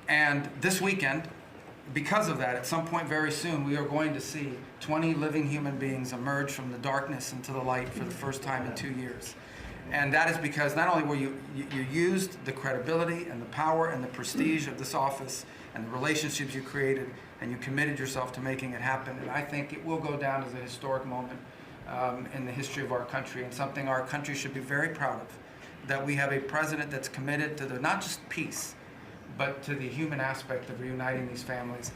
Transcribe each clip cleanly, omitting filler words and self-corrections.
And this weekend, because of that, at some point very soon, we are going to see 20 living human beings emerge from the darkness into the light for the first time in 2 years. And that is because not only were you used the credibility and the power and the prestige of this office and the relationships you created, and you committed yourself to making it happen. And I think it will go down as a historic moment in the history of our country, and something our country should be very proud of, that we have a president that's committed to the, not just peace, but to the human aspect of reuniting these families.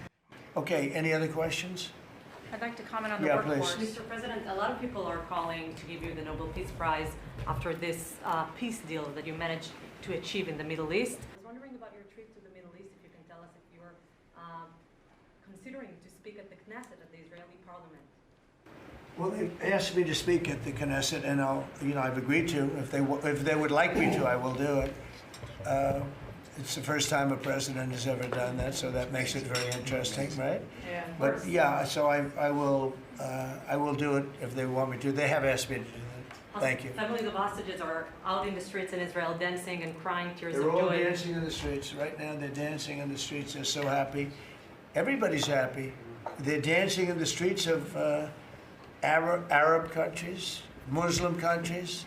Okay, any other questions? I'd like to comment on the Yeah, workforce. please. Mr. President, a lot of people are calling to give you the Nobel Peace Prize after this peace deal that you managed to achieve in the Middle East. I was wondering about your trip to the Middle East, if you can tell us if you're considering to speak at the Knesset, at the Israeli parliament. Well, they asked me to speak at the Knesset, and I've agreed to. If they would like me to, I will do it. It's the first time a president has ever done that, so that makes it very interesting, right? Yeah. But yeah, so I will do it if they want me to. They have asked me to do that. Thank you. Families of hostages are out in the streets in Israel dancing and crying tears They're of all joy. dancing in the streets right now. They're dancing in the streets. They're so happy. Everybody's happy. They're dancing in the streets of Arab countries, Muslim countries.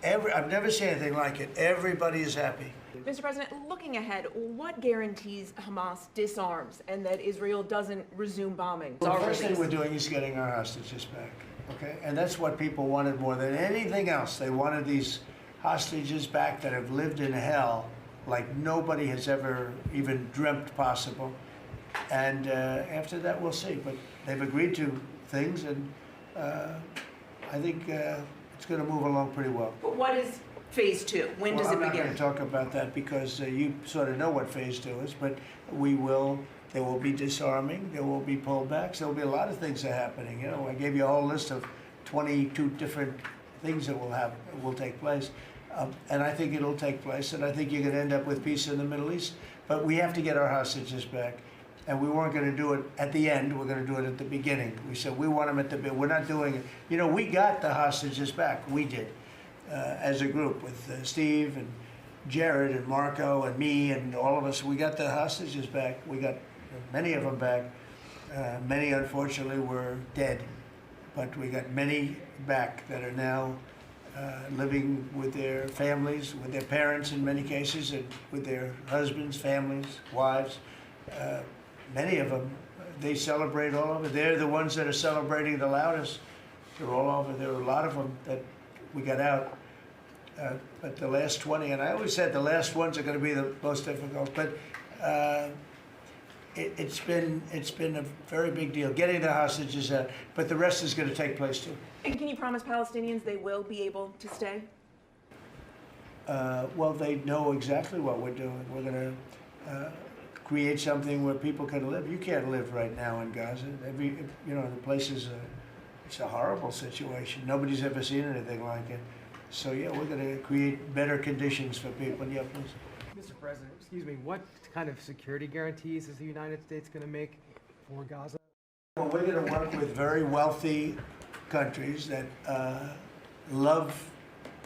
I've never seen anything like it. Everybody is happy. Mr. President, looking ahead, what guarantees Hamas disarms and that Israel doesn't resume bombing? Well, the first thing we're doing is getting our hostages back, okay? And that's what people wanted more than anything else. They wanted these hostages back that have lived in hell like nobody has ever even dreamt possible. And after that, we'll see. But they've agreed to things, and I think it's going to move along pretty well. But what is phase two? When does it I'm not begin? going to talk about that because you sort of know what phase two is, but there will be disarming, there will be pullbacks, there will be a lot of things that are happening. You know, I gave you a whole list of 22 different things that will take place. And I think it'll take place, and I think you're going to end up with peace in the Middle East. But we have to get our hostages back. And we weren't going to do it at the end. We're going to do it at the beginning. We said we want them at the beginning. We're not doing it. You know, we got the hostages back. We did, as a group, with Steve and Jared and Marco and me and all of us. We got the hostages back. We got many of them back. Many, unfortunately, were dead. But we got many back that are now living with their families, with their parents in many cases, and with their husbands, families, wives. Many of them, they celebrate all over. They're the ones that are celebrating the loudest. They're all over. There are a lot of them that we got out. But the last 20, and I always said the last ones are going to be the most difficult. But it's been a very big deal getting the hostages out. But the rest is going to take place too. And can you promise Palestinians they will be able to stay? Well, they know exactly what we're doing. We're going to create something where people can live. You can't live right now in Gaza. The place is it's a horrible situation. Nobody's ever seen anything like it. So yeah, we're going to create better conditions for people. Yeah, please. Mr. President, excuse me, what kind of security guarantees is the United States going to make for Gaza? Well, we're going to work with very wealthy countries that love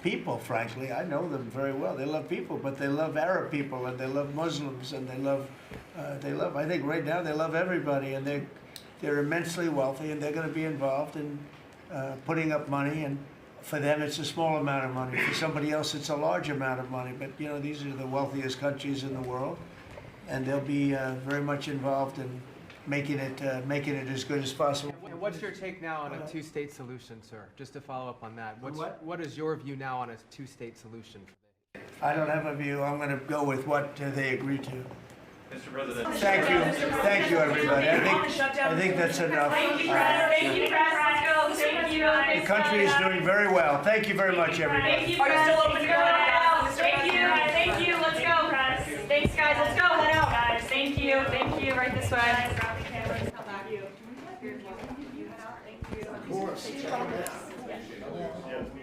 people, frankly. I know them very well. They love people, but they love Arab people, and they love Muslims, and they love, I think right now they love everybody, and they're immensely wealthy, and they're going to be involved in putting up money, and for them it's a small amount of money. For somebody else it's a large amount of money, but you know, these are the wealthiest countries in the world, and they'll be very much involved in making it as good as possible. And what's your take now on a two-state solution, sir? Just to follow up on that. What is your view now on a two-state solution? I don't have a view. I'm going to go with what they agree to. Mr. President. Thank you, everybody. I think that's enough. Thank you, Press. Thank you, Press. Let's go. Thank you. The country is doing very well. Thank you very much, everybody. Thank you, Press. Are you still open to go out? Thank you. Thank you. Let's go, Press. Thanks, guys. Let's go. Head out, guys. Thank you. Thank you. Right this way. Of course.